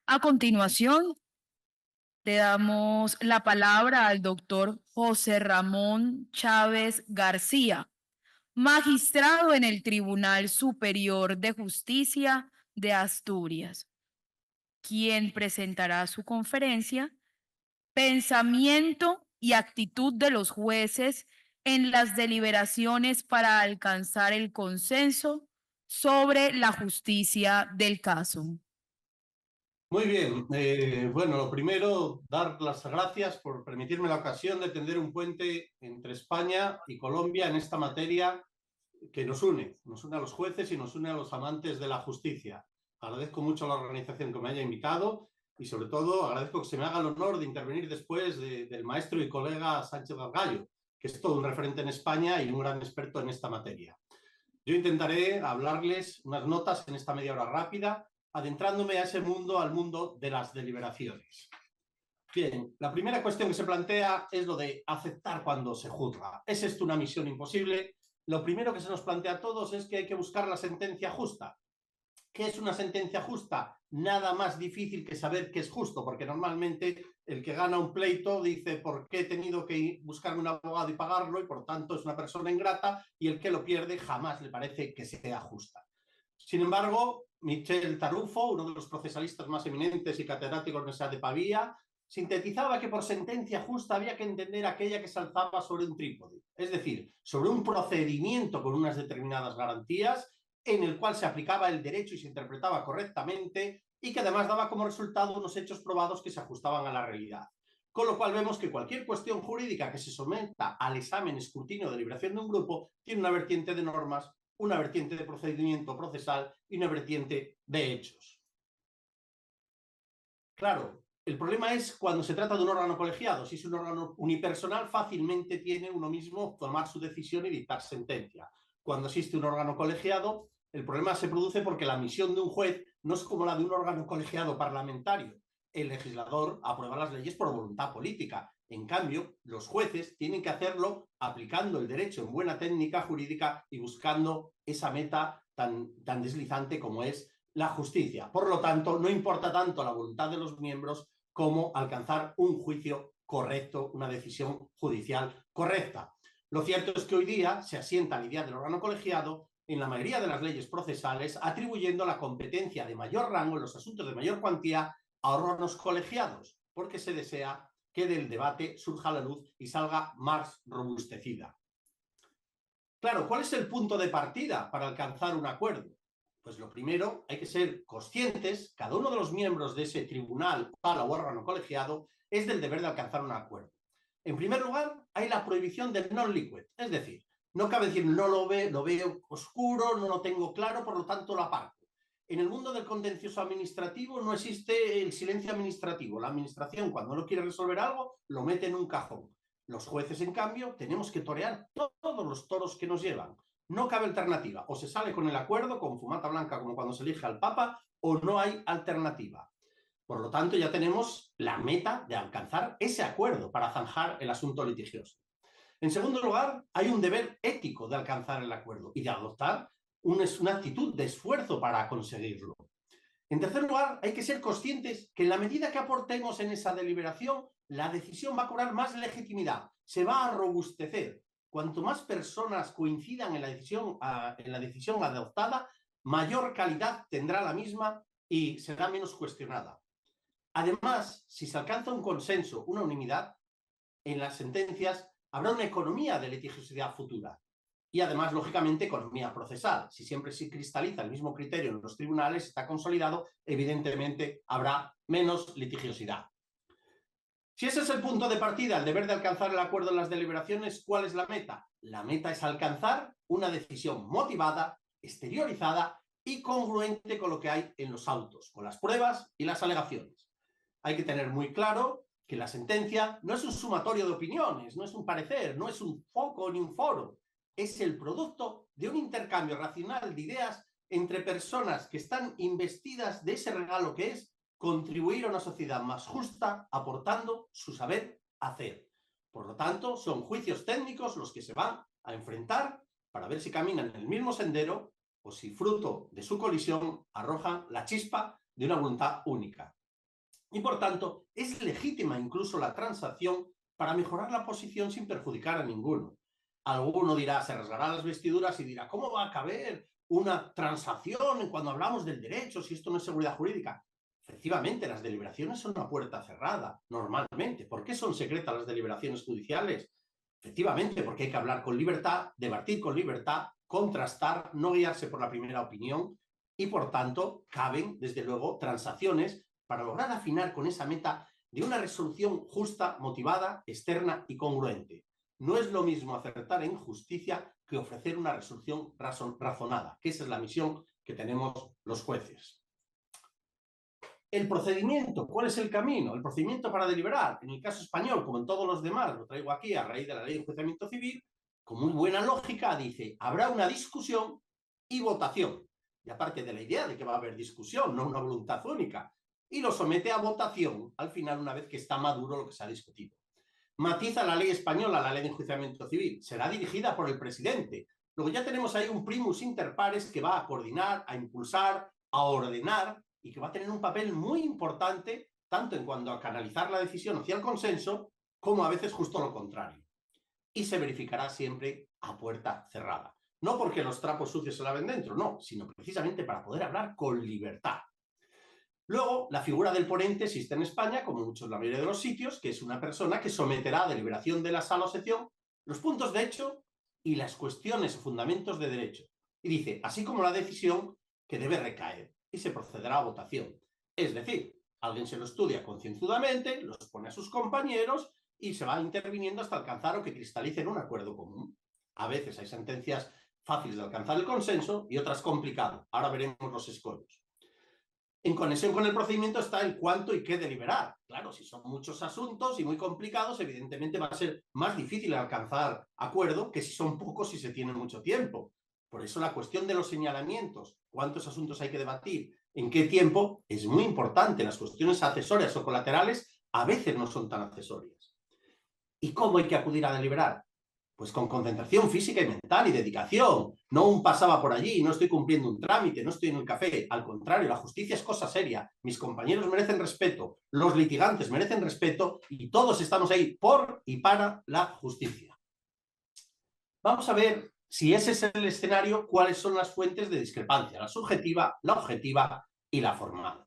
A continuación, le damos la palabra al doctor José Ramón Chávez García, magistrado en el Tribunal Superior de Justicia de Asturias, quien presentará su conferencia Pensamiento y actitud de los jueces en las deliberaciones para alcanzar el consenso sobre la justicia del caso. Muy bien, bueno, lo primero, dar las gracias por permitirme la ocasión de tender un puente entre España y Colombia en esta materia que nos une a los jueces y nos une a los amantes de la justicia. Agradezco mucho a la organización que me haya invitado y sobre todo agradezco que se me haga el honor de intervenir después del maestro y colega Sánchez Gallo, que es todo un referente en España y un gran experto en esta materia. Yo intentaré hablarles unas notas en esta media hora rápida, adentrándome a ese mundo, al mundo de las deliberaciones. Bien, la primera cuestión que se plantea es lo de aceptar cuando se juzga. ¿Es esto una misión imposible? Lo primero que se nos plantea a todos es que hay que buscar la sentencia justa. ¿Qué es una sentencia justa? Nada más difícil que saber qué es justo, porque normalmente el que gana un pleito dice por qué he tenido que buscarme un abogado y pagarlo y por tanto es una persona ingrata, y el que lo pierde jamás le parece que sea justa. Sin embargo, Michel Tarufo, uno de los procesalistas más eminentes y catedráticos de la Universidad de Pavía, sintetizaba que por sentencia justa había que entender aquella que se alzaba sobre un trípode, es decir, sobre un procedimiento con unas determinadas garantías en el cual se aplicaba el derecho y se interpretaba correctamente y que además daba como resultado unos hechos probados que se ajustaban a la realidad. Con lo cual vemos que cualquier cuestión jurídica que se someta al examen, escrutinio o deliberación de un grupo tiene una vertiente de normas, una vertiente de procedimiento procesal y una vertiente de hechos. Claro, el problema es cuando se trata de un órgano colegiado. Si es un órgano unipersonal, fácilmente tiene uno mismo tomar su decisión y dictar sentencia. Cuando existe un órgano colegiado, el problema se produce porque la misión de un juez no es como la de un órgano colegiado parlamentario. El legislador aprueba las leyes por voluntad política. En cambio, los jueces tienen que hacerlo aplicando el derecho en buena técnica jurídica y buscando esa meta tan deslizante como es la justicia. Por lo tanto, no importa tanto la voluntad de los miembros como alcanzar un juicio correcto, una decisión judicial correcta. Lo cierto es que hoy día se asienta la idea del órgano colegiado en la mayoría de las leyes procesales, atribuyendo la competencia de mayor rango en los asuntos de mayor cuantía a órganos colegiados, porque se desea que del debate surja la luz y salga más robustecida. Claro, ¿cuál es el punto de partida para alcanzar un acuerdo? Pues lo primero, hay que ser conscientes, cada uno de los miembros de ese tribunal, sala o órgano colegiado, es del deber de alcanzar un acuerdo. En primer lugar, hay la prohibición del non-liquid, es decir, no cabe decir no lo veo oscuro, no lo tengo claro, por lo tanto lo aparto. En el mundo del contencioso administrativo no existe el silencio administrativo. La administración, cuando no quiere resolver algo, lo mete en un cajón. Los jueces, en cambio, tenemos que torear todos los toros que nos llevan. No cabe alternativa. O se sale con el acuerdo, con fumata blanca, como cuando se elige al Papa, o no hay alternativa. Por lo tanto, ya tenemos la meta de alcanzar ese acuerdo para zanjar el asunto litigioso. En segundo lugar, hay un deber ético de alcanzar el acuerdo y de adoptar una actitud de esfuerzo para conseguirlo. En tercer lugar, hay que ser conscientes que en la medida que aportemos en esa deliberación, la decisión va a cobrar más legitimidad, se va a robustecer. Cuanto más personas coincidan en la decisión adoptada, mayor calidad tendrá la misma y será menos cuestionada. Además, si se alcanza un consenso, una unanimidad, en las sentencias habrá una economía de litigiosidad futura. Y además, lógicamente, economía procesal. Si siempre se cristaliza el mismo criterio en los tribunales, está consolidado, evidentemente habrá menos litigiosidad. Si ese es el punto de partida, el deber de alcanzar el acuerdo en las deliberaciones, ¿cuál es la meta? La meta es alcanzar una decisión motivada, exteriorizada y congruente con lo que hay en los autos, con las pruebas y las alegaciones. Hay que tener muy claro que la sentencia no es un sumatorio de opiniones, no es un parecer, no es un foco ni un foro, es el producto de un intercambio racional de ideas entre personas que están investidas de ese regalo que es contribuir a una sociedad más justa aportando su saber hacer. Por lo tanto, son juicios técnicos los que se van a enfrentar para ver si caminan en el mismo sendero o si fruto de su colisión arrojan la chispa de una voluntad única. Y por tanto, es legítima incluso la transacción para mejorar la posición sin perjudicar a ninguno. Alguno dirá, se rasgará las vestiduras y dirá, ¿cómo va a caber una transacción cuando hablamos del derecho si esto no es seguridad jurídica? Efectivamente, las deliberaciones son una puerta cerrada, normalmente. ¿Por qué son secretas las deliberaciones judiciales? Efectivamente, porque hay que hablar con libertad, debatir con libertad, contrastar, no guiarse por la primera opinión y, por tanto, caben, desde luego, transacciones para lograr afinar con esa meta de una resolución justa, motivada, externa y congruente. No es lo mismo acertar en justicia que ofrecer una resolución razonada, que esa es la misión que tenemos los jueces. El procedimiento, ¿cuál es el camino? El procedimiento para deliberar, en el caso español, como en todos los demás, lo traigo aquí a raíz de la Ley de Enjuiciamiento Civil, con muy buena lógica, dice, habrá una discusión y votación. Y aparte de la idea de que va a haber discusión, no una voluntad única, y lo somete a votación al final una vez que está maduro lo que se ha discutido. Matiza la ley española, la Ley de Enjuiciamiento Civil, será dirigida por el presidente. Luego ya tenemos ahí un primus inter pares que va a coordinar, a impulsar, a ordenar y que va a tener un papel muy importante tanto en cuanto a canalizar la decisión hacia el consenso como a veces justo lo contrario. Y se verificará siempre a puerta cerrada. No porque los trapos sucios se laven dentro, no, sino precisamente para poder hablar con libertad. Luego, la figura del ponente existe en España, como muchos la mayoría de los sitios, que es una persona que someterá a deliberación de la sala o sección los puntos de hecho y las cuestiones o fundamentos de derecho. Y dice, así como la decisión que debe recaer, y se procederá a votación. Es decir, alguien se lo estudia concienzudamente, los pone a sus compañeros y se va interviniendo hasta alcanzar o que cristalicen un acuerdo común. A veces hay sentencias fáciles de alcanzar el consenso y otras complicadas. Ahora veremos los escollos. En conexión con el procedimiento está el cuánto y qué deliberar. Claro, si son muchos asuntos y muy complicados, evidentemente va a ser más difícil alcanzar acuerdo que si son pocos y se tiene mucho tiempo. Por eso la cuestión de los señalamientos, cuántos asuntos hay que debatir, en qué tiempo, es muy importante. Las cuestiones accesorias o colaterales a veces no son tan accesorias. ¿Y cómo hay que acudir a deliberar? Pues con concentración física y mental y dedicación. No un pasaba por allí, no estoy cumpliendo un trámite, no estoy en el café. Al contrario, la justicia es cosa seria. Mis compañeros merecen respeto, los litigantes merecen respeto y todos estamos ahí por y para la justicia. Vamos a ver, si ese es el escenario, cuáles son las fuentes de discrepancia, la subjetiva, la objetiva y la formal.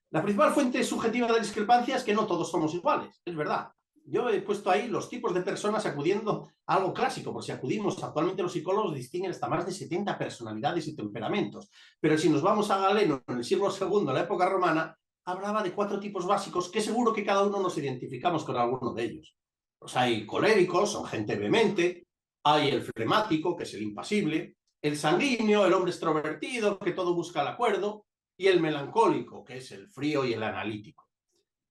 La principal fuente subjetiva de discrepancia es que no todos somos iguales, es verdad. Yo he puesto ahí los tipos de personas acudiendo a algo clásico, por si acudimos, actualmente los psicólogos distinguen hasta más de 70 personalidades y temperamentos. Pero si nos vamos a Galeno, en el siglo II, en la época romana, hablaba de 4 tipos básicos que seguro que cada uno nos identificamos con alguno de ellos. Pues hay coléricos, son gente vehemente, hay el flemático, que es el impasible, el sanguíneo, el hombre extrovertido, que todo busca el acuerdo, y el melancólico, que es el frío y el analítico.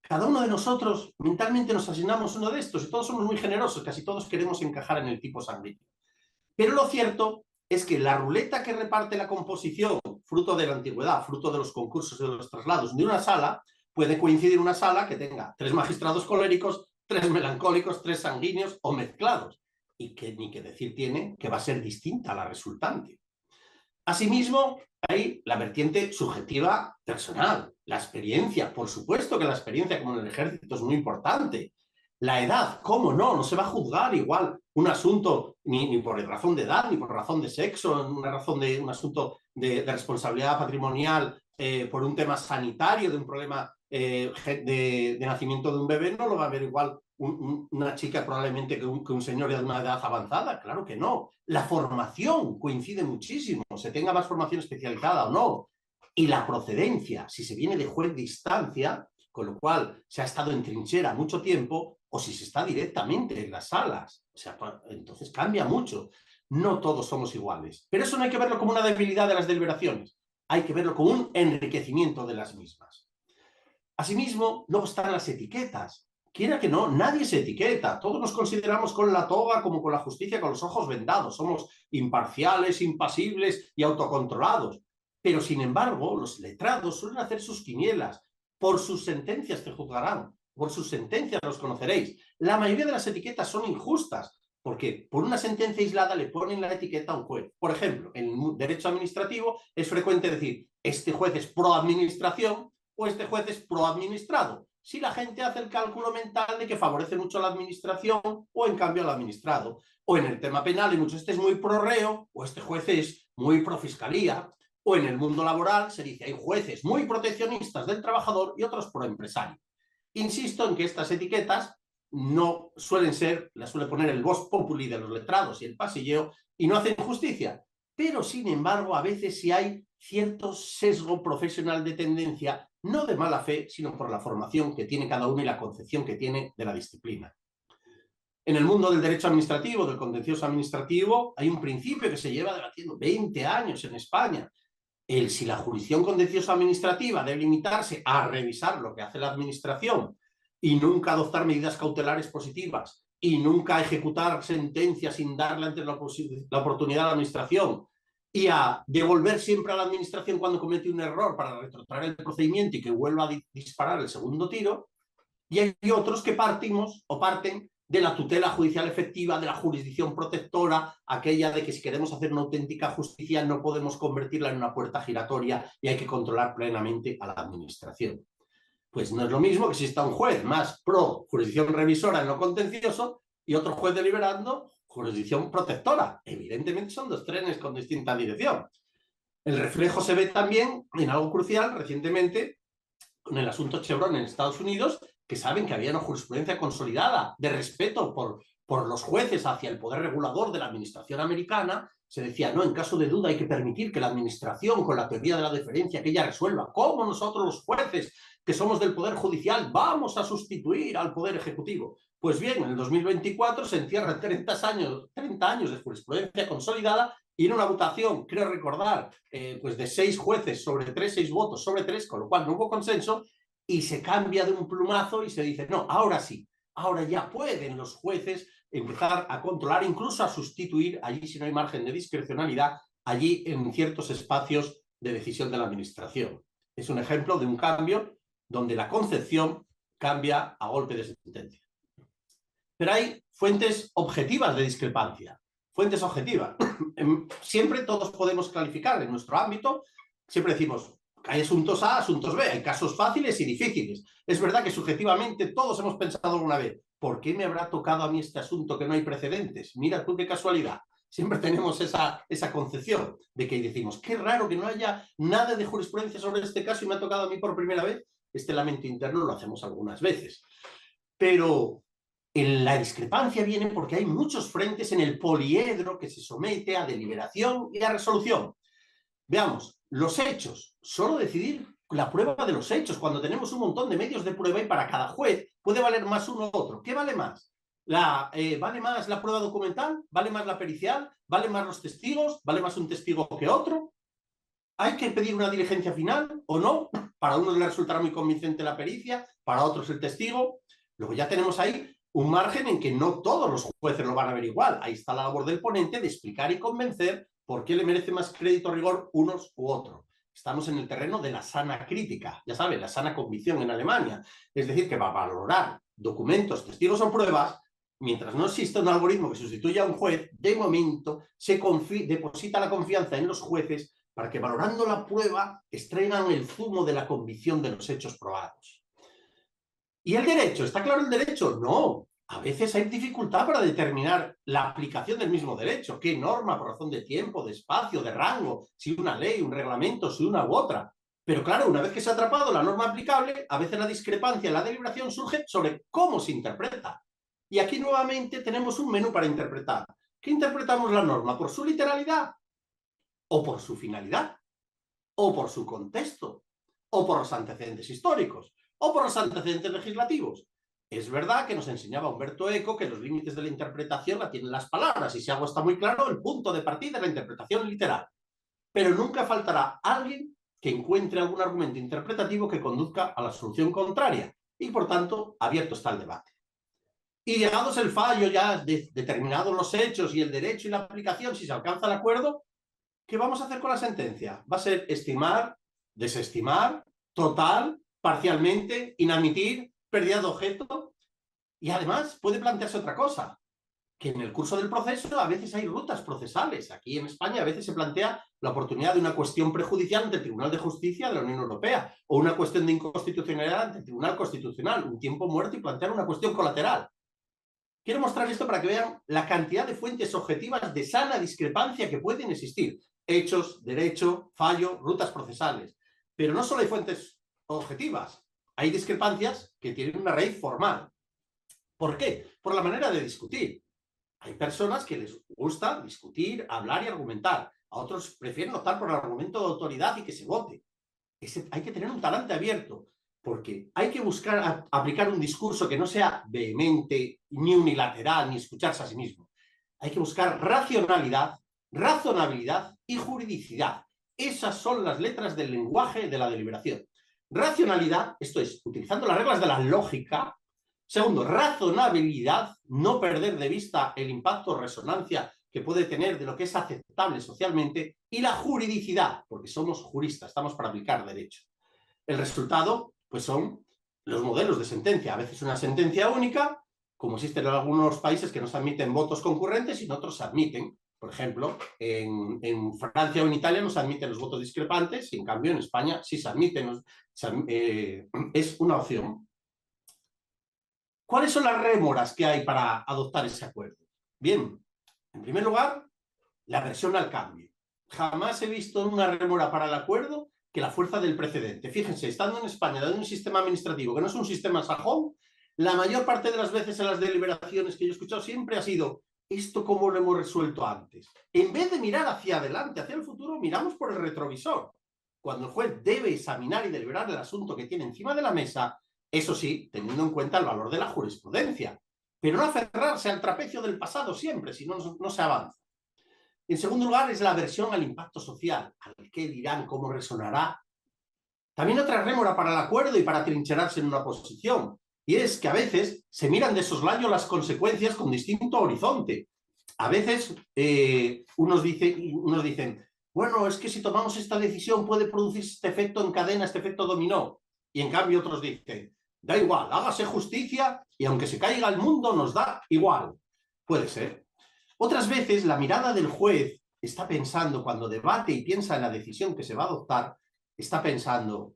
Cada uno de nosotros mentalmente nos asignamos uno de estos y todos somos muy generosos, casi todos queremos encajar en el tipo sanguíneo. Pero lo cierto es que la ruleta que reparte la composición, fruto de la antigüedad, fruto de los concursos y de los traslados de una sala, puede coincidir una sala que tenga 3 magistrados coléricos, 3 melancólicos, 3 sanguíneos o mezclados. Y que ni que decir tiene que va a ser distinta la resultante. Asimismo, hay la vertiente subjetiva personal, la experiencia, por supuesto que la experiencia como en el ejército es muy importante. La edad, ¿cómo no? No se va a juzgar igual un asunto ni por razón de edad, ni por razón de sexo, un asunto de responsabilidad patrimonial por un tema sanitario, de un problema de nacimiento de un bebé, no lo va a ver igual una chica probablemente que un señor de una edad avanzada, claro que no. La formación coincide muchísimo, se tenga más formación especializada o no. Y la procedencia, si se viene de juez de instancia, con lo cual se ha estado en trinchera mucho tiempo, o si se está directamente en las salas. O sea, entonces cambia mucho. No todos somos iguales. Pero eso no hay que verlo como una debilidad de las deliberaciones. Hay que verlo como un enriquecimiento de las mismas. Asimismo, luego están las etiquetas. Quiera que no, nadie se etiqueta. Todos nos consideramos con la toga como con la justicia, con los ojos vendados. Somos imparciales, impasibles y autocontrolados. Pero, sin embargo, los letrados suelen hacer sus quinielas. Por sus sentencias te juzgarán. Por sus sentencias los conoceréis. La mayoría de las etiquetas son injustas, porque por una sentencia aislada le ponen la etiqueta a un juez. Por ejemplo, en el derecho administrativo es frecuente decir, este juez es pro administración, o este juez es pro-administrado. Si la gente hace el cálculo mental de que favorece mucho a la administración o en cambio al administrado. O en el tema penal, y muchos, este es muy pro-reo o este juez es muy pro-fiscalía. O en el mundo laboral se dice hay jueces muy proteccionistas del trabajador y otros pro-empresario. Insisto en que estas etiquetas no suelen ser, las suele poner el vox populi de los letrados y el pasilleo y no hacen justicia. Pero sin embargo, a veces sí hay cierto sesgo profesional de tendencia, no de mala fe, sino por la formación que tiene cada uno y la concepción que tiene de la disciplina. En el mundo del derecho administrativo, del contencioso administrativo, hay un principio que se lleva debatiendo 20 años en España. Si la jurisdicción contenciosa administrativa debe limitarse a revisar lo que hace la administración y nunca adoptar medidas cautelares positivas y nunca ejecutar sentencias sin darle antes la oportunidad a la administración y a devolver siempre a la administración cuando comete un error para retrotraer el procedimiento y que vuelva a disparar el segundo tiro, y hay otros que parten de la tutela judicial efectiva, de la jurisdicción protectora, aquella de que si queremos hacer una auténtica justicia no podemos convertirla en una puerta giratoria y hay que controlar plenamente a la administración. Pues no es lo mismo que si está un juez más pro jurisdicción revisora en lo contencioso y otro juez deliberando jurisdicción protectora. Evidentemente son dos trenes con distinta dirección. El reflejo se ve también en algo crucial recientemente con el asunto Chevron en Estados Unidos, que saben que había una jurisprudencia consolidada de respeto por los jueces hacia el poder regulador de la administración americana. Se decía, no, en caso de duda hay que permitir que la administración, con la teoría de la deferencia, que ella resuelva. ¿Cómo nosotros los jueces, que somos del Poder Judicial, vamos a sustituir al Poder Ejecutivo? Pues bien, en el 2024 se encierran 30 años de jurisprudencia consolidada y en una votación, creo recordar, pues de 6 jueces sobre 3, 6 votos sobre 3, con lo cual no hubo consenso, y se cambia de un plumazo y se dice, no, ahora sí, ahora ya pueden los jueces empezar a controlar, incluso a sustituir, allí si no hay margen de discrecionalidad, allí en ciertos espacios de decisión de la administración. Es un ejemplo de un cambio donde la concepción cambia a golpe de sentencia. Pero hay fuentes objetivas de discrepancia, fuentes objetivas. Siempre todos podemos clarificar en nuestro ámbito, siempre decimos, hay asuntos A, asuntos B, hay casos fáciles y difíciles. Es verdad que subjetivamente todos hemos pensado alguna vez, ¿por qué me habrá tocado a mí este asunto que no hay precedentes? Mira tú qué casualidad. Siempre tenemos esa concepción de que decimos, qué raro que no haya nada de jurisprudencia sobre este caso y me ha tocado a mí por primera vez. Este lamento interno lo hacemos algunas veces. Pero la discrepancia viene porque hay muchos frentes en el poliedro que se somete a deliberación y a resolución. Veamos, los hechos, solo decidir la prueba de los hechos, cuando tenemos un montón de medios de prueba y para cada juez puede valer más uno u otro. ¿Qué vale más? ¿Vale más la prueba documental? ¿Vale más la pericial? ¿Vale más los testigos? ¿Vale más un testigo que otro? ¿Hay que pedir una diligencia final o no? Para unos le resultará muy convincente la pericia, para otros el testigo. Luego ya tenemos ahí un margen en que no todos los jueces lo van a ver igual. Ahí está la labor del ponente de explicar y convencer por qué le merece más crédito o rigor unos u otros. Estamos en el terreno de la sana crítica, ya saben, la sana convicción en Alemania. Es decir, que va a valorar documentos, testigos o pruebas, mientras no exista un algoritmo que sustituya a un juez, de momento se deposita la confianza en los jueces para que valorando la prueba extraigan el zumo de la convicción de los hechos probados. ¿Y el derecho? ¿Está claro el derecho? No. A veces hay dificultad para determinar la aplicación del mismo derecho. ¿Qué norma por razón de tiempo, de espacio, de rango? Si una ley, un reglamento, si una u otra. Pero claro, una vez que se ha atrapado la norma aplicable, a veces la discrepancia en la deliberación surge sobre cómo se interpreta. Y aquí nuevamente tenemos un menú para interpretar. ¿Qué interpretamos la norma? ¿Por su literalidad? ¿O por su finalidad? ¿O por su contexto? ¿O por los antecedentes históricos? ¿O por los antecedentes legislativos? Es verdad que nos enseñaba Umberto Eco que los límites de la interpretación la tienen las palabras, y si algo está muy claro, el punto de partida es la interpretación literal. Pero nunca faltará alguien que encuentre algún argumento interpretativo que conduzca a la solución contraria, y por tanto, abierto está el debate. Y llegados el fallo, ya determinados los hechos y el derecho y la aplicación, si se alcanza el acuerdo, ¿qué vamos a hacer con la sentencia? ¿Va a ser estimar, desestimar, total, parcialmente, inadmitir, pérdida de objeto? Y además puede plantearse otra cosa. que en el curso del proceso a veces hay rutas procesales. Aquí en España a veces se plantea la oportunidad de una cuestión prejudicial ante el Tribunal de Justicia de la Unión Europea o una cuestión de inconstitucionalidad ante el Tribunal Constitucional, un tiempo muerto y plantear una cuestión colateral. Quiero mostrar esto para que vean la cantidad de fuentes objetivas de sana discrepancia que pueden existir. Hechos, derecho, fallo, rutas procesales. Pero no solo hay fuentes objetivas, hay discrepancias que tienen una raíz formal. ¿Por qué? Por la manera de discutir. Hay personas que les gusta discutir, hablar y argumentar. A otros prefieren optar por el argumento de autoridad y que se vote. Hay que tener un talante abierto, porque hay que buscar aplicar un discurso que no sea vehemente, ni unilateral, ni escucharse a sí mismo. Hay que buscar racionalidad, razonabilidad y juridicidad. Esas son las letras del lenguaje de la deliberación. Racionalidad, esto es, utilizando las reglas de la lógica. Segundo, razonabilidad, no perder de vista el impacto o resonancia que puede tener de lo que es aceptable socialmente, y la juridicidad, porque somos juristas, estamos para aplicar derecho. El resultado, pues son los modelos de sentencia, a veces una sentencia única, como existen en algunos países que no se admiten votos concurrentes y en otros se admiten. Por ejemplo, en Francia o en Italia no se admiten los votos discrepantes y en cambio en España sí se admiten. Es una opción. ¿Cuáles son las rémoras que hay para adoptar ese acuerdo? Bien, en primer lugar, la aversión al cambio. Jamás he visto una rémora para el acuerdo que la fuerza del precedente. Fíjense, estando en España, dando un sistema administrativo que no es un sistema sajón, la mayor parte de las veces en las deliberaciones que yo he escuchado siempre ha sido ¿esto cómo lo hemos resuelto antes? En vez de mirar hacia adelante, hacia el futuro, miramos por el retrovisor. Cuando el juez debe examinar y deliberar el asunto que tiene encima de la mesa, eso sí, teniendo en cuenta el valor de la jurisprudencia, pero no aferrarse al trapecio del pasado siempre, si no, no se avanza. En segundo lugar, es la aversión al impacto social, al qué dirán, cómo resonará. También otra rémora para el acuerdo y para trincherarse en una posición, y es que a veces se miran de soslayo las consecuencias con distinto horizonte. A veces unos dicen, bueno, es que si tomamos esta decisión puede producirse este efecto en cadena, este efecto dominó. Y en cambio otros dicen, da igual, hágase justicia y aunque se caiga el mundo nos da igual. Puede ser. Otras veces la mirada del juez está pensando, cuando debate y piensa en la decisión que se va a adoptar, está pensando,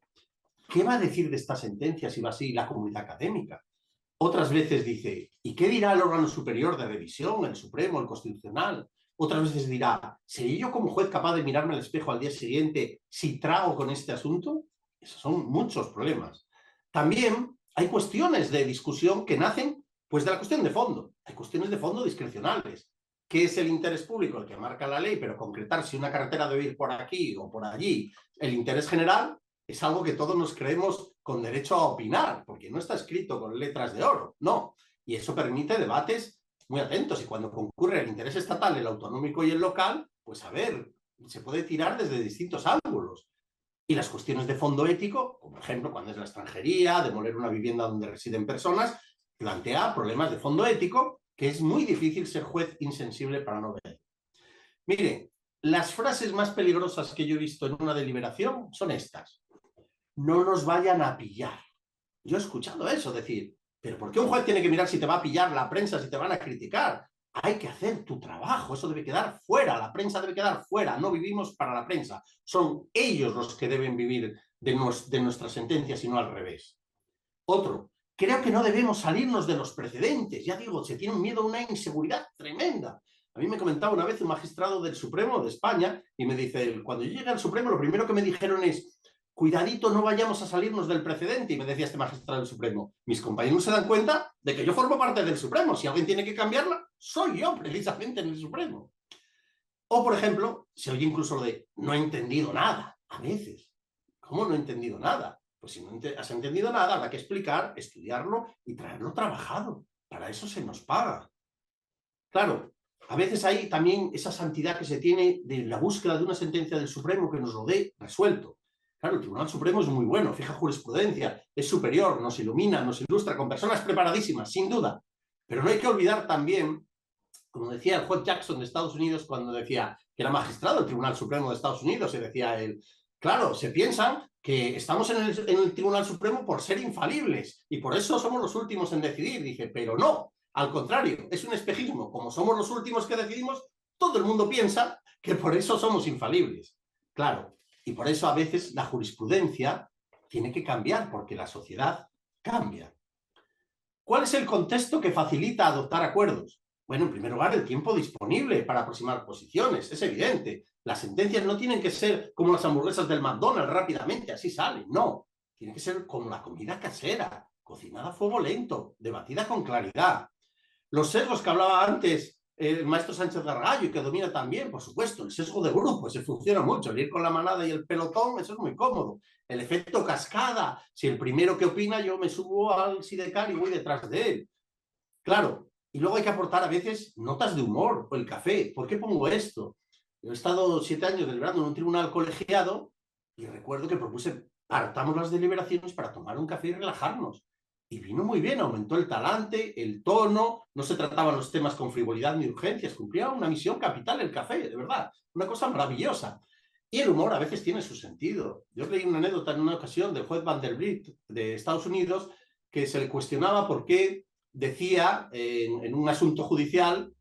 ¿qué va a decir de esta sentencia si va así la comunidad académica? Otras veces dice, ¿y qué dirá el órgano superior de revisión, el Supremo, el Constitucional? Otras veces dirá, ¿seré yo como juez capaz de mirarme al espejo al día siguiente si trago con este asunto? Esos son muchos problemas. También hay cuestiones de discusión que nacen pues de la cuestión de fondo. Hay cuestiones de fondo discrecionales. ¿Qué es el interés público? El que marca la ley, pero concretar si una carretera debe ir por aquí o por allí. El interés general es algo que todos nos creemos con derecho a opinar, porque no está escrito con letras de oro, no. Y eso permite debates muy atentos. Y cuando concurre el interés estatal, el autonómico y el local, pues a ver, se puede tirar desde distintos ángulos. Y las cuestiones de fondo ético, como por ejemplo cuando es la extranjería, demoler una vivienda donde residen personas, plantea problemas de fondo ético que es muy difícil ser juez insensible para no ver. Mire, las frases más peligrosas que yo he visto en una deliberación son estas. No nos vayan a pillar. Yo he escuchado eso, decir, pero ¿por qué un juez tiene que mirar si te va a pillar la prensa, si te van a criticar? Hay que hacer tu trabajo, eso debe quedar fuera, la prensa debe quedar fuera, no vivimos para la prensa. Son ellos los que deben vivir de nuestras sentencias y no al revés. Otro, creo que no debemos salirnos de los precedentes. Ya digo, se tiene un miedo a una inseguridad tremenda. A mí me comentaba una vez un magistrado del Supremo de España y me dice, cuando yo llegué al Supremo, lo primero que me dijeron es, cuidadito, no vayamos a salirnos del precedente. Y me decía este magistrado del Supremo, mis compañeros se dan cuenta de que yo formo parte del Supremo. Si alguien tiene que cambiarla, soy yo precisamente en el Supremo. O, por ejemplo, se oye incluso lo de, no he entendido nada, a veces. ¿Cómo no he entendido nada? Pues si no has entendido nada, habrá que explicar, estudiarlo y traerlo trabajado. Para eso se nos paga. Claro, a veces hay también esa santidad que se tiene de la búsqueda de una sentencia del Supremo que nos lo dé resuelto. Claro, el Tribunal Supremo es muy bueno, fija jurisprudencia, es superior, nos ilumina, nos ilustra con personas preparadísimas, sin duda. Pero no hay que olvidar también, como decía el juez Jackson de Estados Unidos cuando decía que era magistrado del Tribunal Supremo de Estados Unidos, y decía él, claro, se piensan que estamos en el Tribunal Supremo por ser infalibles y por eso somos los últimos en decidir. Dice, pero no, Al contrario, es un espejismo. Como somos los últimos que decidimos, todo el mundo piensa que por eso somos infalibles. Claro, y por eso a veces la jurisprudencia tiene que cambiar, porque la sociedad cambia. ¿Cuál es el contexto que facilita adoptar acuerdos? Bueno, en primer lugar, el tiempo disponible para aproximar posiciones, es evidente. Las sentencias no tienen que ser como las hamburguesas del McDonald's rápidamente, así salen, no. Tiene que ser como la comida casera, cocinada a fuego lento, debatida con claridad. Los sesgos que hablaba antes el maestro Sánchez Gargallo y que domina también, por supuesto, el sesgo de grupo, ese funciona mucho, el ir con la manada y el pelotón, eso es muy cómodo. El efecto cascada, si el primero que opina, yo me subo al sidecar y voy detrás de él. Claro, y luego hay que aportar a veces notas de humor o el café. ¿Por qué pongo esto? Yo he estado 7 años deliberando en un tribunal colegiado y recuerdo que propuse partamos las deliberaciones para tomar un café y relajarnos. Y vino muy bien, aumentó el talante, el tono, no se trataban los temas con frivolidad ni urgencias, cumplía una misión capital el café, de verdad, una cosa maravillosa. Y el humor a veces tiene su sentido. Yo leí una anécdota en una ocasión del juez Vanderbilt de Estados Unidos que se le cuestionaba por qué decía en un asunto judicial,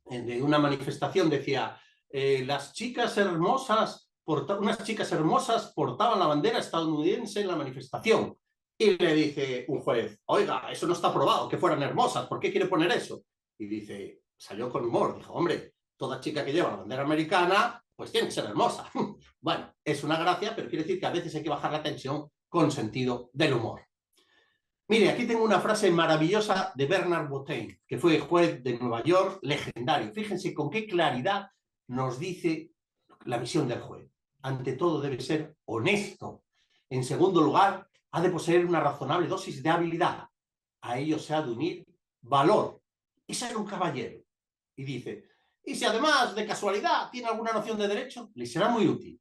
de una manifestación, decía, las chicas hermosas, unas chicas hermosas portaban la bandera estadounidense en la manifestación. Y le dice un juez, oiga, eso no está probado, que fueran hermosas, ¿por qué quiere poner eso? Y dice, salió con humor, dijo, hombre, toda chica que lleva la bandera americana, pues tiene que ser hermosa. Bueno, es una gracia, pero quiere decir que a veces hay que bajar la tensión con sentido del humor. Mire, aquí tengo una frase maravillosa de Bernard Bottain, que fue juez de Nueva York, legendario. Fíjense con qué claridad nos dice la visión del juez. Ante todo debe ser honesto. En segundo lugar, ha de poseer una razonable dosis de habilidad. A ello se ha de unir valor y ser un caballero. Y dice, y si además de casualidad tiene alguna noción de derecho, le será muy útil.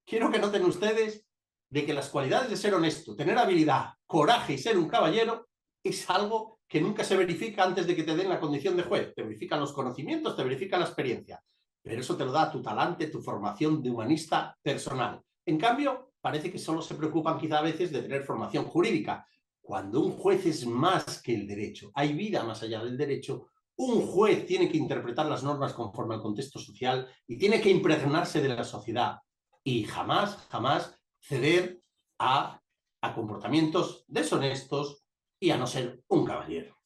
Quiero que noten ustedes de que las cualidades de ser honesto, tener habilidad, coraje y ser un caballero es algo que nunca se verifica antes de que te den la condición de juez. Te verifican los conocimientos, te verifican la experiencia, pero eso te lo da tu talante, tu formación de humanista personal. En cambio, parece que solo se preocupan quizá a veces de tener formación jurídica. Cuando un juez es más que el derecho, hay vida más allá del derecho, un juez tiene que interpretar las normas conforme al contexto social y tiene que impregnarse de la sociedad y jamás, jamás ceder a comportamientos deshonestos y a no ser un caballero.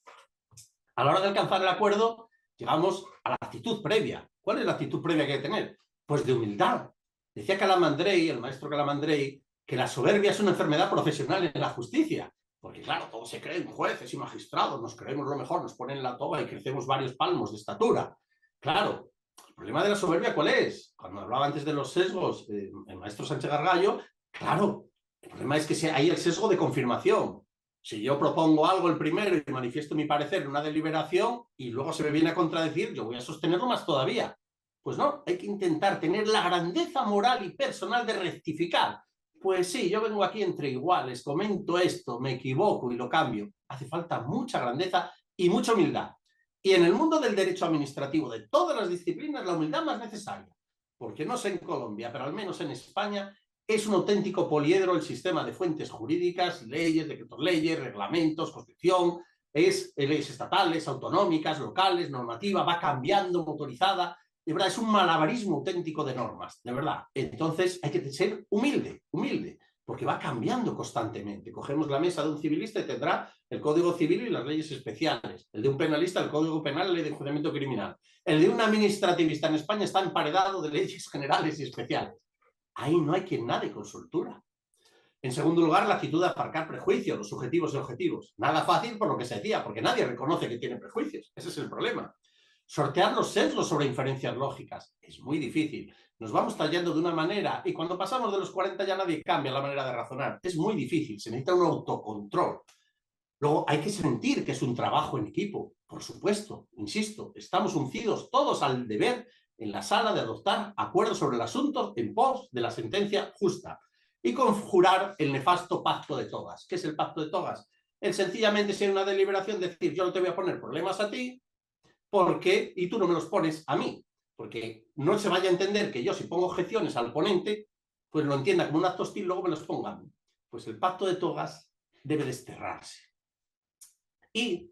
A la hora de alcanzar el acuerdo, llegamos a la actitud previa. ¿Cuál es la actitud previa que hay que tener? Pues de humildad. Decía Calamandrei, el maestro Calamandrei, que la soberbia es una enfermedad profesional en la justicia. Porque claro, todos se creen jueces y magistrados, nos creemos lo mejor, nos ponen la toga y crecemos varios palmos de estatura. Claro, el problema de la soberbia, ¿cuál es? Cuando hablaba antes de los sesgos, el maestro Sánchez Gargallo, claro, el problema es que hay el sesgo de confirmación. Si yo propongo algo el primero y manifiesto mi parecer en una deliberación y luego se me viene a contradecir, yo voy a sostenerlo más todavía. Pues no, hay que intentar tener la grandeza moral y personal de rectificar. Pues sí, yo vengo aquí entre iguales, comento esto, me equivoco y lo cambio. Hace falta mucha grandeza y mucha humildad. Y en el mundo del derecho administrativo de todas las disciplinas, la humildad más necesaria. Porque no sé en Colombia, pero al menos en España, es un auténtico poliedro el sistema de fuentes jurídicas, leyes, decretos leyes, reglamentos, constitución, es leyes estatales, autonómicas, locales, normativa, va cambiando, motorizada. De verdad, es un malabarismo auténtico de normas, de verdad. Entonces hay que ser humilde, humilde, porque va cambiando constantemente. Cogemos la mesa de un civilista y tendrá el Código Civil y las leyes especiales. El de un penalista, el Código Penal y la Ley de Enjuiciamiento Criminal. El de un administrativista en España está emparedado de leyes generales y especiales. Ahí no hay quien nade con soltura. En segundo lugar, la actitud de aparcar prejuicios, los subjetivos y objetivos. Nada fácil por lo que se decía, porque nadie reconoce que tiene prejuicios. Ese es el problema. Sortear los sesgos sobre inferencias lógicas es muy difícil. Nos vamos tallando de una manera y cuando pasamos de los 40 ya nadie cambia la manera de razonar. Es muy difícil, se necesita un autocontrol. Luego hay que sentir que es un trabajo en equipo, por supuesto, insisto, estamos uncidos todos al deber en la sala de adoptar acuerdos sobre el asunto en pos de la sentencia justa y conjurar el nefasto pacto de togas. ¿Qué es el pacto de togas? El sencillamente ser una deliberación decir yo no te voy a poner problemas a ti porque y tú no me los pones a mí, porque no se vaya a entender que yo si pongo objeciones al ponente pues lo entienda como un acto hostil, luego me los pongan. Pues el pacto de togas debe desterrarse. Y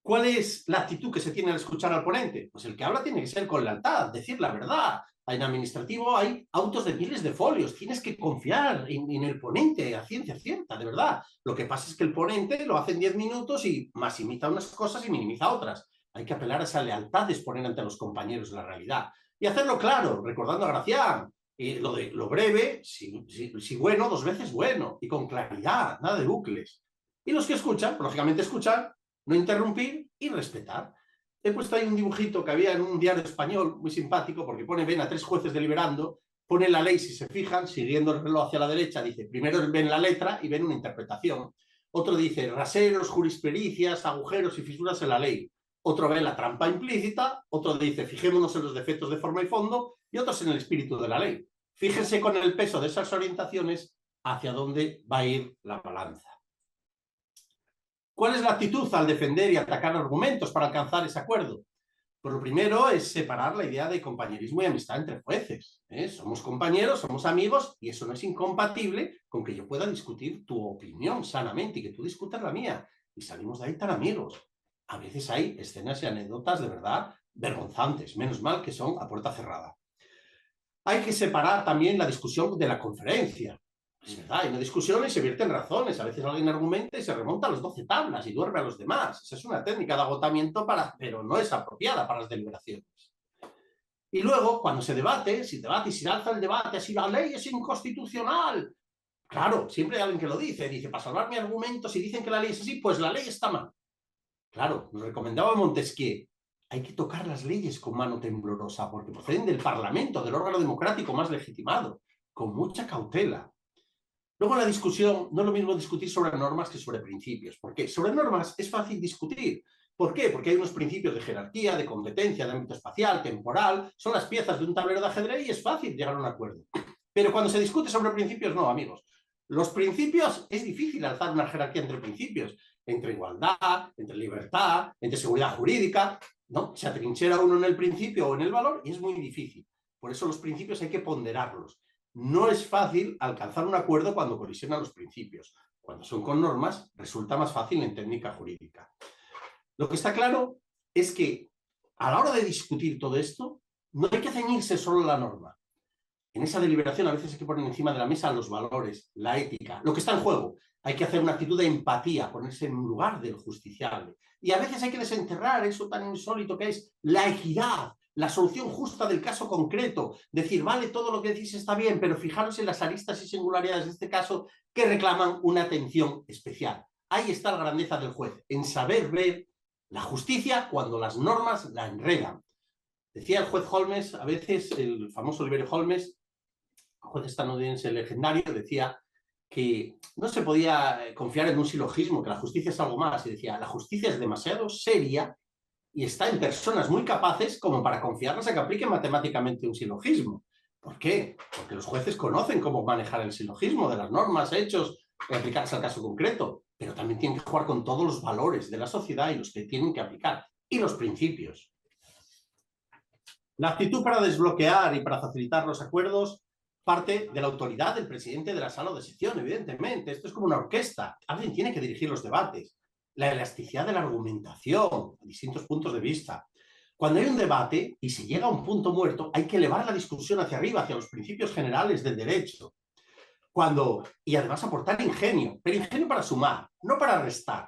¿Cuál es la actitud que se tiene al escuchar al ponente? Pues el que habla tiene que ser con lealtad, decir la verdad. En administrativo hay autos de miles de folios, tienes que confiar en el ponente a ciencia cierta, de verdad. Lo que pasa es que el ponente lo hace en 10 minutos y maximiza unas cosas y minimiza otras. Hay que apelar a esa lealtad de exponer ante los compañeros la realidad. Y hacerlo claro, recordando a Gracián, lo breve, si bueno, 2 veces bueno, y con claridad, nada de bucles. Y los que escuchan, lógicamente escuchan, no interrumpir y respetar. He puesto ahí un dibujito que había en un diario español muy simpático porque ven a 3 jueces deliberando, pone la ley, si se fijan, siguiendo el reloj hacia la derecha, dice, primero ven la letra y ven una interpretación. Otro dice, raseros, jurisprudencias, agujeros y fisuras en la ley. Otro ve la trampa implícita, otro dice, fijémonos en los defectos de forma y fondo, y otros en el espíritu de la ley. Fíjense con el peso de esas orientaciones hacia dónde va a ir la balanza. ¿Cuál es la actitud al defender y atacar argumentos para alcanzar ese acuerdo? Pues lo primero es separar la idea de compañerismo y amistad entre jueces. Somos compañeros, somos amigos y eso no es incompatible con que yo pueda discutir tu opinión sanamente y que tú discutas la mía. Y salimos de ahí tan amigos. A veces hay escenas y anécdotas de verdad vergonzantes, menos mal que son a puerta cerrada. Hay que separar también la discusión de la conferencia. Es verdad, hay una discusión y se vierten razones. A veces alguien argumenta y se remonta a las 12 tablas y duerme a los demás. Esa es una técnica de agotamiento, pero no es apropiada para las deliberaciones. Y luego, cuando se debate, si se alza el debate, si la ley es inconstitucional. Claro, siempre hay alguien que lo dice. Dice, para salvar mi argumento, si dicen que la ley es así, pues la ley está mal. Claro, nos recomendaba Montesquieu. Hay que tocar las leyes con mano temblorosa, porque proceden del Parlamento, del órgano democrático más legitimado, con mucha cautela. Luego la discusión, no es lo mismo discutir sobre normas que sobre principios. ¿Por qué? Sobre normas es fácil discutir. ¿Por qué? Porque hay unos principios de jerarquía, de competencia, de ámbito espacial, temporal, son las piezas de un tablero de ajedrez y es fácil llegar a un acuerdo. Pero cuando se discute sobre principios, no, amigos. Los principios, es difícil alzar una jerarquía entre principios, entre igualdad, entre libertad, entre seguridad jurídica, ¿no? Se atrinchera uno en el principio o en el valor y es muy difícil. Por eso los principios hay que ponderarlos. No es fácil alcanzar un acuerdo cuando colisionan los principios. Cuando son con normas, resulta más fácil en técnica jurídica. Lo que está claro es que a la hora de discutir todo esto, no hay que ceñirse solo a la norma. En esa deliberación a veces hay que poner encima de la mesa los valores, la ética, lo que está en juego. Hay que hacer una actitud de empatía, ponerse en lugar del justiciable. Y a veces hay que desenterrar eso tan insólito que es la equidad, la solución justa del caso concreto. Decir, vale, todo lo que decís está bien, pero fijaros en las aristas y singularidades de este caso que reclaman una atención especial. Ahí está la grandeza del juez, en saber ver la justicia cuando las normas la enredan. Decía el juez Holmes, a veces el famoso Oliverio Holmes, juez estadounidense legendario, decía que no se podía confiar en un silogismo, que la justicia es algo más, y decía, la justicia es demasiado seria y está en personas muy capaces como para confiarlas a que apliquen matemáticamente un silogismo. ¿Por qué? Porque los jueces conocen cómo manejar el silogismo de las normas, hechos, y aplicarse al caso concreto, pero también tienen que jugar con todos los valores de la sociedad y los que tienen que aplicar, y los principios. La actitud para desbloquear y para facilitar los acuerdos parte de la autoridad del presidente de la sala de sección, evidentemente. Esto es como una orquesta. Alguien tiene que dirigir los debates. La elasticidad de la argumentación, distintos puntos de vista. Cuando hay un debate y se llega a un punto muerto, hay que elevar la discusión hacia arriba, hacia los principios generales del derecho. Y además aportar ingenio, pero ingenio para sumar, no para restar.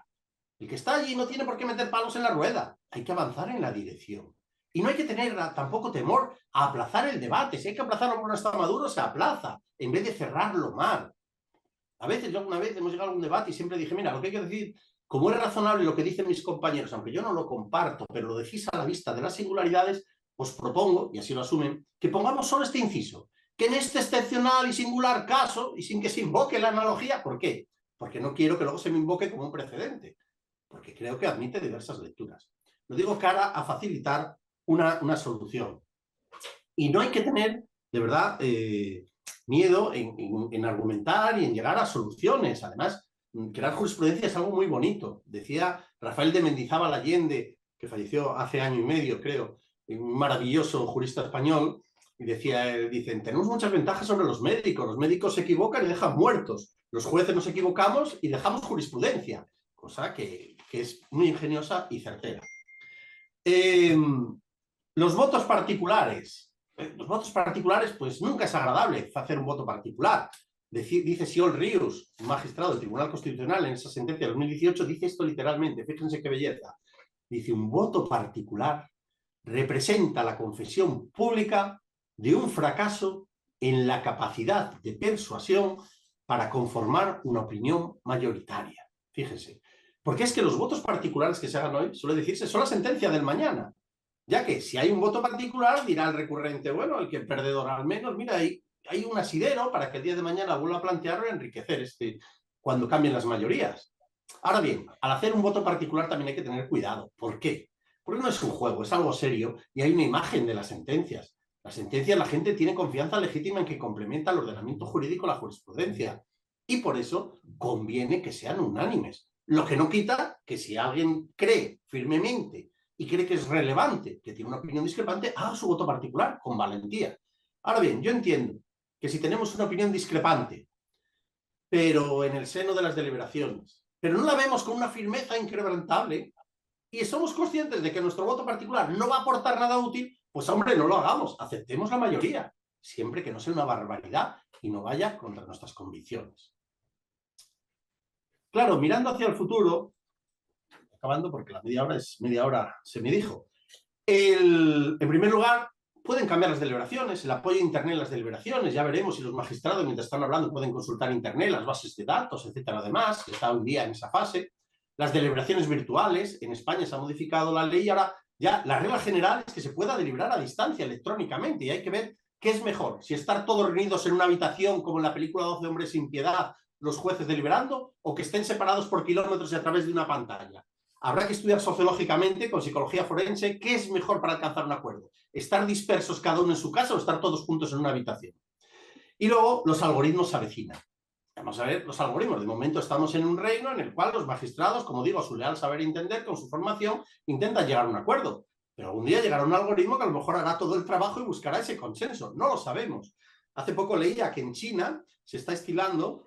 El que está allí no tiene por qué meter palos en la rueda. Hay que avanzar en la dirección. Y no hay que tener tampoco temor a aplazar el debate. Si hay que aplazarlo porque no está maduro, se aplaza, en vez de cerrarlo mal. A veces, yo alguna vez hemos llegado a un debate y siempre dije, mira, lo que hay que decir, como es razonable lo que dicen mis compañeros, aunque yo no lo comparto, pero lo decís a la vista de las singularidades, os propongo, y así lo asumen, que pongamos solo este inciso, que en este excepcional y singular caso, y sin que se invoque la analogía, ¿por qué? Porque no quiero que luego se me invoque como un precedente, porque creo que admite diversas lecturas. Lo digo cara a facilitar una solución. Y no hay que tener, de verdad, miedo en argumentar y en llegar a soluciones. Además, crear jurisprudencia es algo muy bonito. Decía Rafael de Mendizábal Allende, que falleció hace año y medio, creo, un maravilloso jurista español, y dicen, tenemos muchas ventajas sobre los médicos se equivocan y dejan muertos, los jueces nos equivocamos y dejamos jurisprudencia. cosa que es muy ingeniosa y certera. Los votos particulares. Los votos particulares, pues nunca es agradable hacer un voto particular. Dice Siol Rius, un magistrado del Tribunal Constitucional, en esa sentencia de 2018, dice esto literalmente, fíjense qué belleza. Dice, un voto particular representa la confesión pública de un fracaso en la capacidad de persuasión para conformar una opinión mayoritaria. Fíjense, porque es que los votos particulares que se hagan hoy, suele decirse, son la sentencia del mañana, ya que si hay un voto particular, dirá el recurrente, bueno, el que el perdedor al menos, mira, hay un asidero para que el día de mañana vuelva a plantearlo y enriquecer cuando cambien las mayorías. Ahora bien, al hacer un voto particular también hay que tener cuidado. ¿Por qué? Porque no es un juego, es algo serio y hay una imagen de las sentencias. Las sentencias, la gente tiene confianza legítima en que complementa el ordenamiento jurídico la jurisprudencia y por eso conviene que sean unánimes. Lo que no quita que si alguien cree firmemente y cree que es relevante, que tiene una opinión discrepante, haga su voto particular con valentía. Ahora bien, yo entiendo que si tenemos una opinión discrepante, pero en el seno de las deliberaciones, pero no la vemos con una firmeza inquebrantable y somos conscientes de que nuestro voto particular no va a aportar nada útil, pues hombre, no lo hagamos, aceptemos la mayoría, siempre que no sea una barbaridad y no vaya contra nuestras convicciones. Claro, mirando hacia el futuro, acabando porque la media hora es media hora, se me dijo, en primer lugar, pueden cambiar las deliberaciones, el apoyo a Internet en las deliberaciones, ya veremos si los magistrados mientras están hablando pueden consultar Internet, las bases de datos, etcétera, además, que está hoy día en esa fase. Las deliberaciones virtuales, en España se ha modificado la ley y ahora ya la regla general es que se pueda deliberar a distancia electrónicamente y hay que ver qué es mejor, si estar todos reunidos en una habitación como en la película 12 hombres sin piedad, los jueces deliberando, o que estén separados por kilómetros y a través de una pantalla. Habrá que estudiar sociológicamente, con psicología forense, qué es mejor para alcanzar un acuerdo. ¿Estar dispersos cada uno en su casa o estar todos juntos en una habitación? Y luego los algoritmos se avecinan. Vamos a ver los algoritmos. De momento estamos en un reino en el cual los magistrados, como digo, a su leal saber entender, con su formación, intentan llegar a un acuerdo. Pero algún día llegará un algoritmo que a lo mejor hará todo el trabajo y buscará ese consenso. No lo sabemos. Hace poco leía que en China se está experimentando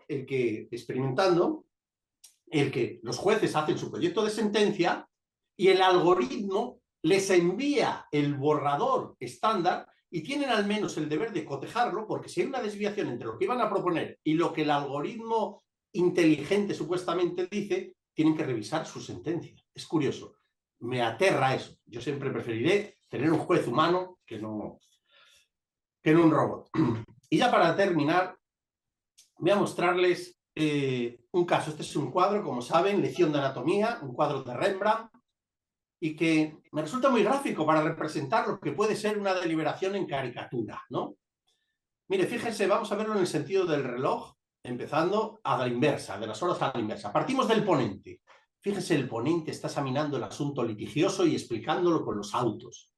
el que los jueces hacen su proyecto de sentencia y el algoritmo les envía el borrador estándar y tienen al menos el deber de cotejarlo, porque si hay una desviación entre lo que iban a proponer y lo que el algoritmo inteligente supuestamente dice, tienen que revisar su sentencia. Es curioso. Me aterra eso. Yo siempre preferiré tener un juez humano que no un robot. Y ya para terminar, voy a mostrarles un caso. Este es un cuadro, como saben, Lección de Anatomía, un cuadro de Rembrandt, y que me resulta muy gráfico para representar lo que puede ser una deliberación en caricatura, ¿no? Mire, fíjense, vamos a verlo en el sentido del reloj, empezando a la inversa, de las horas a la inversa. Partimos del ponente. Fíjese, el ponente está examinando el asunto litigioso y explicándolo con los autos.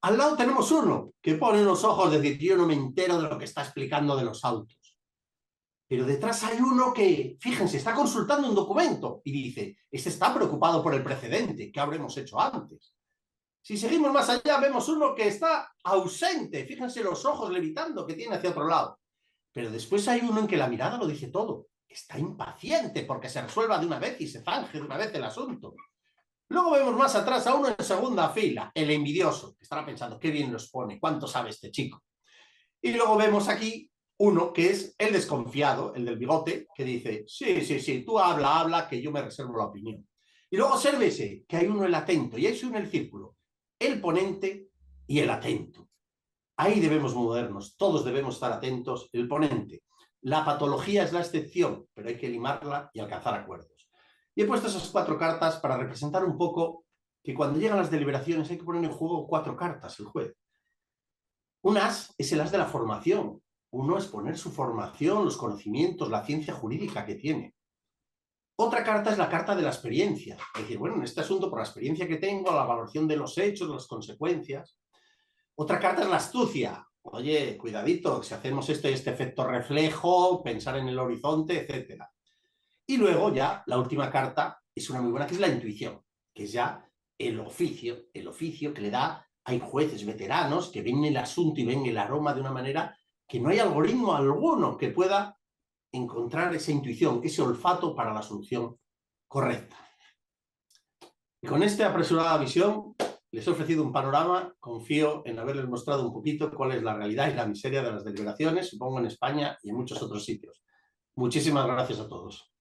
Al lado tenemos uno que pone unos ojos de decir, yo no me entero de lo que está explicando de los autos. Pero detrás hay uno que, fíjense, está consultando un documento y dice, este está preocupado por el precedente, ¿qué habremos hecho antes? Si seguimos más allá, vemos uno que está ausente, fíjense los ojos levitando que tiene hacia otro lado. Pero después hay uno en que la mirada lo dice todo, está impaciente porque se resuelva de una vez y se zanje de una vez el asunto. Luego vemos más atrás a uno en segunda fila, el envidioso, que estará pensando, qué bien los pone, cuánto sabe este chico. Y luego vemos aquí uno que es el desconfiado, el del bigote, que dice, sí, tú habla, que yo me reservo la opinión. Y luego obsérvese que hay uno el atento, y hay uno en el círculo, el ponente y el atento. Ahí debemos movernos, todos debemos estar atentos, el ponente. La patología es la excepción, pero hay que limarla y alcanzar acuerdos. Y he puesto esas 4 cartas para representar un poco que cuando llegan las deliberaciones hay que poner en juego 4 cartas el juez. Un as es el as de la formación. Uno es poner su formación, los conocimientos, la ciencia jurídica que tiene. Otra carta es la carta de la experiencia. Es decir, bueno, en este asunto, por la experiencia que tengo, la valoración de los hechos, de las consecuencias. Otra carta es la astucia. Oye, cuidadito, si hacemos esto y este efecto reflejo, pensar en el horizonte, etc. Y luego ya, la última carta es una muy buena, que es la intuición, que es ya el oficio que le da. Hay jueces veteranos que ven el asunto y ven el aroma de una manera que no hay algoritmo alguno que pueda encontrar esa intuición, ese olfato para la solución correcta. Y con esta apresurada visión les he ofrecido un panorama, confío en haberles mostrado un poquito cuál es la realidad y la miseria de las deliberaciones, supongo en España y en muchos otros sitios. Muchísimas gracias a todos.